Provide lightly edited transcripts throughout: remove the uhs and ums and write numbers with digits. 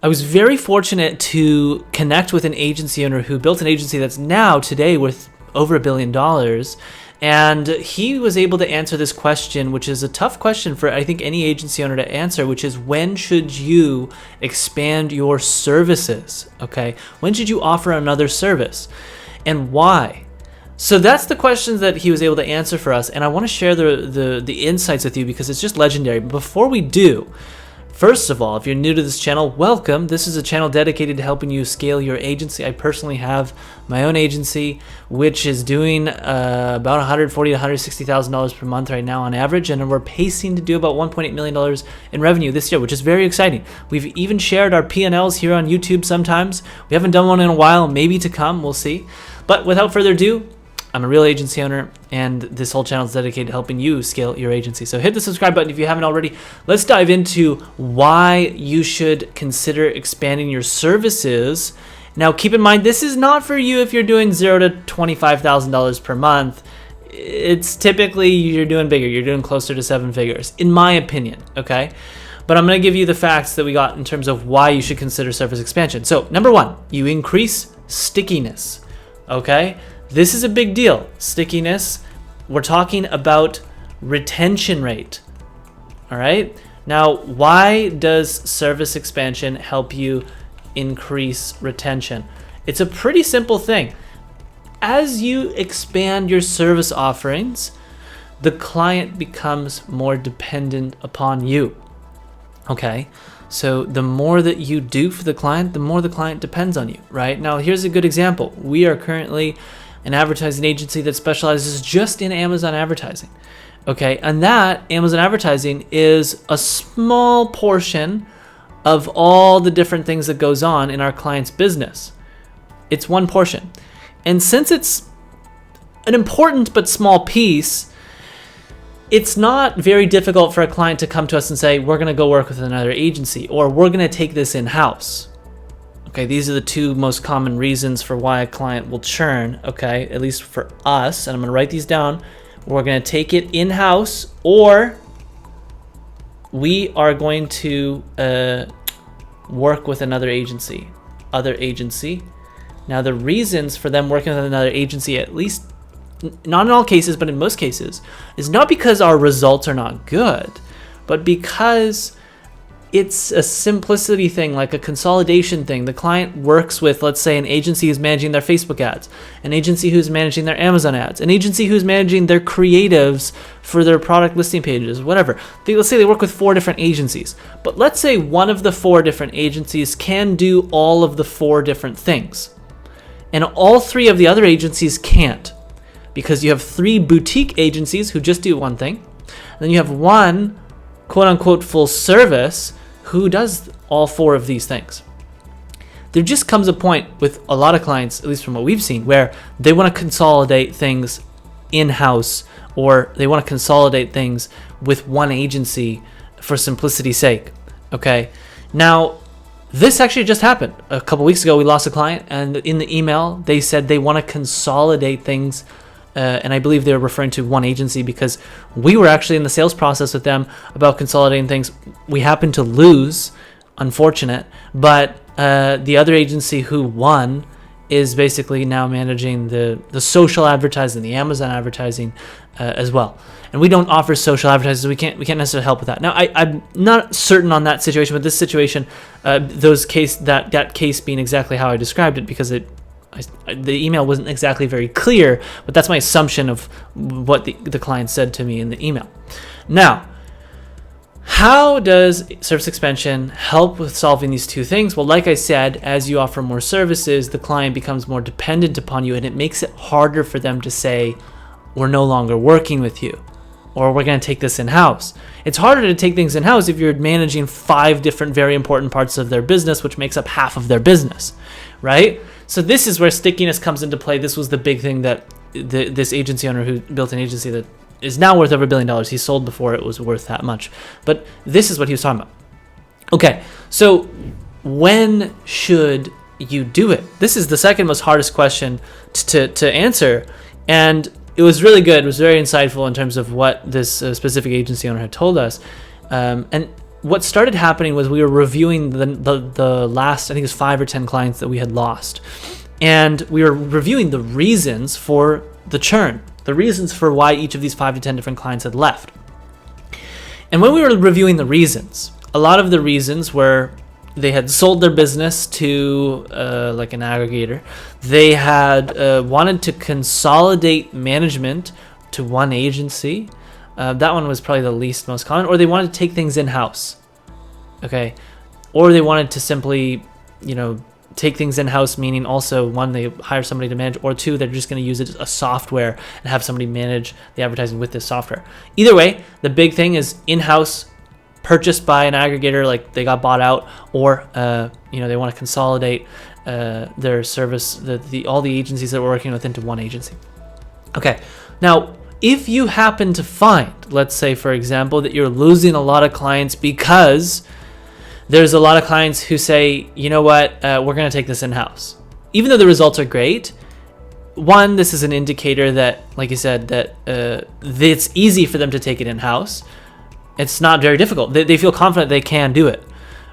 I was very fortunate to connect with an agency owner who built an agency that's now today worth over $1 billion. And he was able to answer this question, which is a tough question for, I think, any agency owner to answer, which is, when should you expand your services? Okay. When should you offer another service, and why? So that's the questions that he was able to answer for us. And I want to share the insights with you because it's just legendary. But before we do, first of all, if you're new to this channel, welcome. This is a channel dedicated to helping you scale your agency. I personally have my own agency, which is doing about $140,000 to $160,000 per month right now on average, and we're pacing to do about $1.8 million in revenue this year, which is very exciting. We've even shared our P&Ls here on YouTube sometimes. We haven't done one in a while, maybe to come, we'll see. But without further ado, I'm a real agency owner, and this whole channel is dedicated to helping you scale your agency. So hit the subscribe button if you haven't already. Let's dive into why you should consider expanding your services. Now, keep in mind, this is not for you if you're doing $0 to $25,000 per month. It's typically you're doing bigger. You're doing closer to 7 figures, in my opinion, okay? But I'm going to give you the facts that we got in terms of why you should consider service expansion. So, number one, you increase stickiness, okay? This is a big deal. Stickiness, we're talking about retention rate. All right. Now, why does service expansion help you increase retention? It's a pretty simple thing. As you expand your service offerings, the client becomes more dependent upon you. Okay. So the more that you do for the client, the more the client depends on you, right? Now, here's a good example. We are currently an advertising agency that specializes just in Amazon advertising. Okay, and that Amazon advertising is a small portion of all the different things that goes on in our client's business. It's one portion. And since it's an important but small piece, it's not very difficult for a client to come to us and say, we're going to go work with another agency, or we're going to take this in-house. Okay, these are the two most common reasons for why a client will churn, okay, at least for us. And I'm going to write these down. We're going to take it in-house, or we are going to work with another agency. Now, the reasons for them working with another agency, at least not in all cases, but in most cases, is not because our results are not good, but because it's a simplicity thing, like a consolidation thing. The client works with, let's say, an agency who's managing their Facebook ads, an agency who's managing their Amazon ads, an agency who's managing their creatives for their product listing pages, whatever. Let's say they work with 4 different agencies. But let's say one of the 4 different agencies can do all of the 4 different things, and all 3 of the other agencies can't, because you have 3 boutique agencies who just do one thing, and then you have one quote-unquote full service who does all 4 of these things. There just comes a point with a lot of clients, at least from what we've seen, where they want to consolidate things in-house, or they want to consolidate things with one agency for simplicity's sake. Okay. Now, this actually just happened. A couple weeks ago, we lost a client, and in the email, they said they want to consolidate things. And I believe they're referring to one agency, because we were actually in the sales process with them about consolidating things. We happened to lose, unfortunate, but the other agency who won is basically now managing the social advertising, the Amazon advertising as well. And we don't offer social advertising, so we can't necessarily help with that. Now, I'm not certain on that situation, but this situation, that case being exactly how I described it, because the email wasn't exactly very clear, but that's my assumption of what the client said to me in the email. Now, how does service expansion help with solving these 2 things? Well, like I said, as you offer more services, the client becomes more dependent upon you, and it makes it harder for them to say, we're no longer working with you, or we're going to take this in-house. It's harder to take things in-house if you're managing 5 different very important parts of their business, which makes up half of their business, right? So this is where stickiness comes into play. This was the big thing that this agency owner who built an agency that is now worth over $1 billion. He sold before it was worth that much. But this is what he was talking about. Okay, so when should you do it? This is the second most hardest question to answer. And it was really good. It was very insightful in terms of what this specific agency owner had told us. And what started happening was we were reviewing the last, I think it was 5 or 10 clients that we had lost. And we were reviewing the reasons for the churn, the reasons for why each of these 5 to 10 different clients had left. And when we were reviewing the reasons, a lot of the reasons were they had sold their business to like an aggregator. They had wanted to consolidate management to one agency. That one was probably the least most common. Or they wanted to take things in-house. Okay. Or they wanted to simply, take things in-house, meaning also, one, they hire somebody to manage, or two, they're just going to use it as a software and have somebody manage the advertising with this software. Either way, the big thing is in-house, purchased by an aggregator, like they got bought out, or they want to consolidate their service, all the agencies that we're working with into one agency. Okay, now if you happen to find, let's say for example, that you're losing a lot of clients because there's a lot of clients who say, you know what, we're going to take this in-house, even though the results are great. One, this is an indicator that, like you said, that it's easy for them to take it in-house. It's not very difficult. They feel confident they can do it,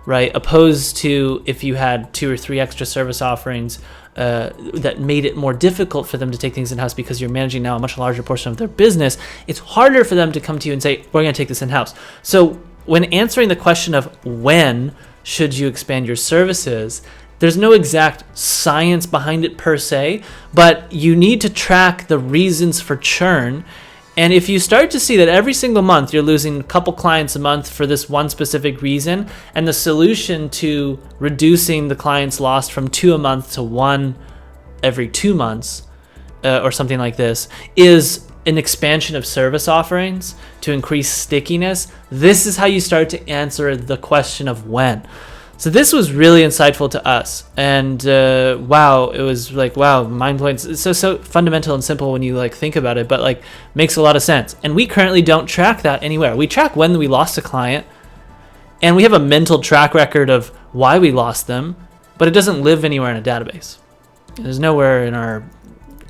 right? Opposed to if you had 2 or 3 extra service offerings that made it more difficult for them to take things in-house because you're managing now a much larger portion of their business. It's harder for them to come to you and say, we're going to take this in-house. So when answering the question of when should you expand your services, there's no exact science behind it per se, but you need to track the reasons for churn. And if you start to see that every single month you're losing a couple clients a month for this one specific reason, and the solution to reducing the clients lost from 2 a month to 1 every 2 months or something like this is an expansion of service offerings to increase stickiness, this is how you start to answer the question of when. So this was really insightful to us, and wow, it was like, wow, mind-blowing. It's so fundamental and simple when you like think about it, but like makes a lot of sense. And we currently don't track that anywhere. We track when we lost a client, and we have a mental track record of why we lost them, but it doesn't live anywhere in a database. There's nowhere in our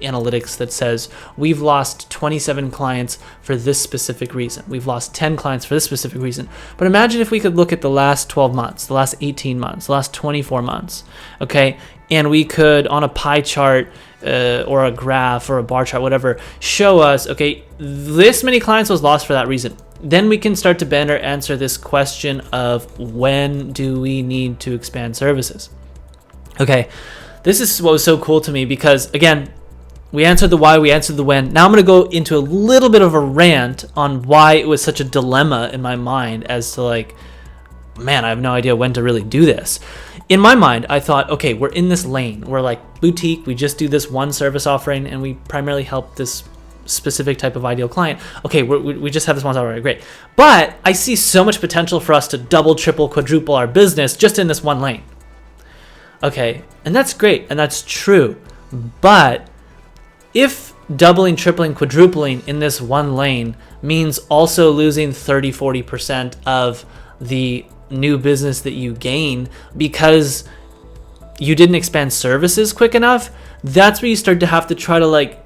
analytics that says we've lost 27 clients for this specific reason. We've lost 10 clients for this specific reason. But imagine if we could look at the last 12 months, the last 18 months, the last 24 months, okay? And we could, on a pie chart or a graph or a bar chart, whatever, show us, okay, this many clients was lost for that reason. Then we can start to better answer this question of when do we need to expand services? Okay, this is what was so cool to me because, again, we answered the why, we answered the when. Now I'm going to go into a little bit of a rant on why it was such a dilemma in my mind as to like, man, I have no idea when to really do this. In my mind, I thought, okay, we're in this lane. We're like boutique. We just do this one service offering and we primarily help this specific type of ideal client. Okay, we just have this one offering, great. But I see so much potential for us to double, triple, quadruple our business just in this one lane. Okay, and that's great and that's true. But if doubling, tripling, quadrupling in this one lane means also losing 30-40% of the new business that you gain because you didn't expand services quick enough, that's where you start to have to try to like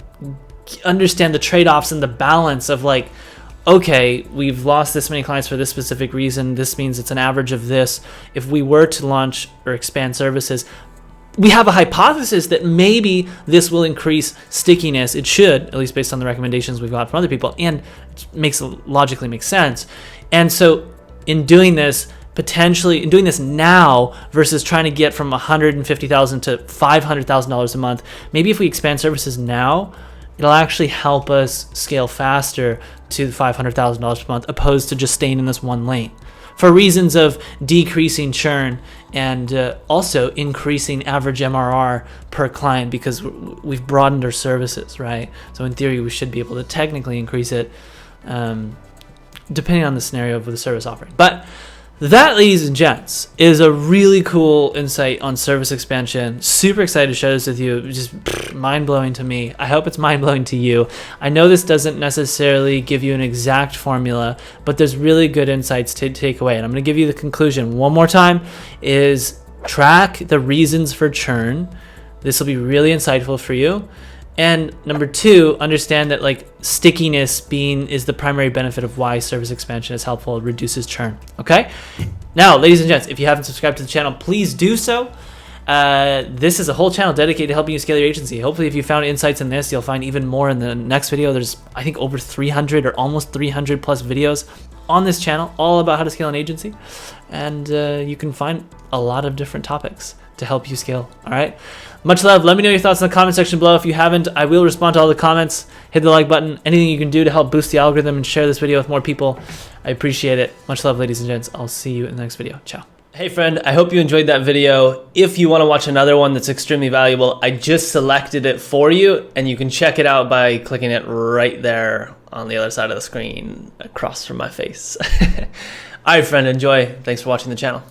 understand the trade-offs and the balance of like, okay, we've lost this many clients for this specific reason. This means it's an average of this. If we were to launch or expand services, we have a hypothesis that maybe this will increase stickiness. It should, at least based on the recommendations we've got from other people, and it logically makes sense. And so in doing this, potentially in doing this now versus trying to get from $150,000 to $500,000 a month, maybe if we expand services now, it'll actually help us scale faster to $500,000 per month opposed to just staying in this one lane, for reasons of decreasing churn and also increasing average MRR per client because we've broadened our services, right? So in theory, we should be able to technically increase it depending on the scenario of the service offering. But that, ladies and gents, is a really cool insight on service expansion. Super excited to share this with you. Just mind-blowing to me. I hope it's mind-blowing to you. I know this doesn't necessarily give you an exact formula, but there's really good insights to take away. And I'm going to give you the conclusion one more time, is track the reasons for churn. This will be really insightful for you. And number two, understand that like stickiness is the primary benefit of why service expansion is helpful. It reduces churn. Okay. Now, ladies and gents, if you haven't subscribed to the channel, please do so. This is a whole channel dedicated to helping you scale your agency. Hopefully, if you found insights in this, you'll find even more in the next video. There's, I think, over 300 or almost 300 plus videos on this channel, all about how to scale an agency. And you can find a lot of different topics to help you scale. All right. Much love. Let me know your thoughts in the comment section below. If you haven't, I will respond to all the comments. Hit the like button. Anything you can do to help boost the algorithm and share this video with more people, I appreciate it. Much love, ladies and gents. I'll see you in the next video. Ciao. Hey friend, I hope you enjoyed that video. If you want to watch another one that's extremely valuable, I just selected it for you, and you can check it out by clicking it right there on the other side of the screen across from my face. All right, friend, enjoy. Thanks for watching the channel.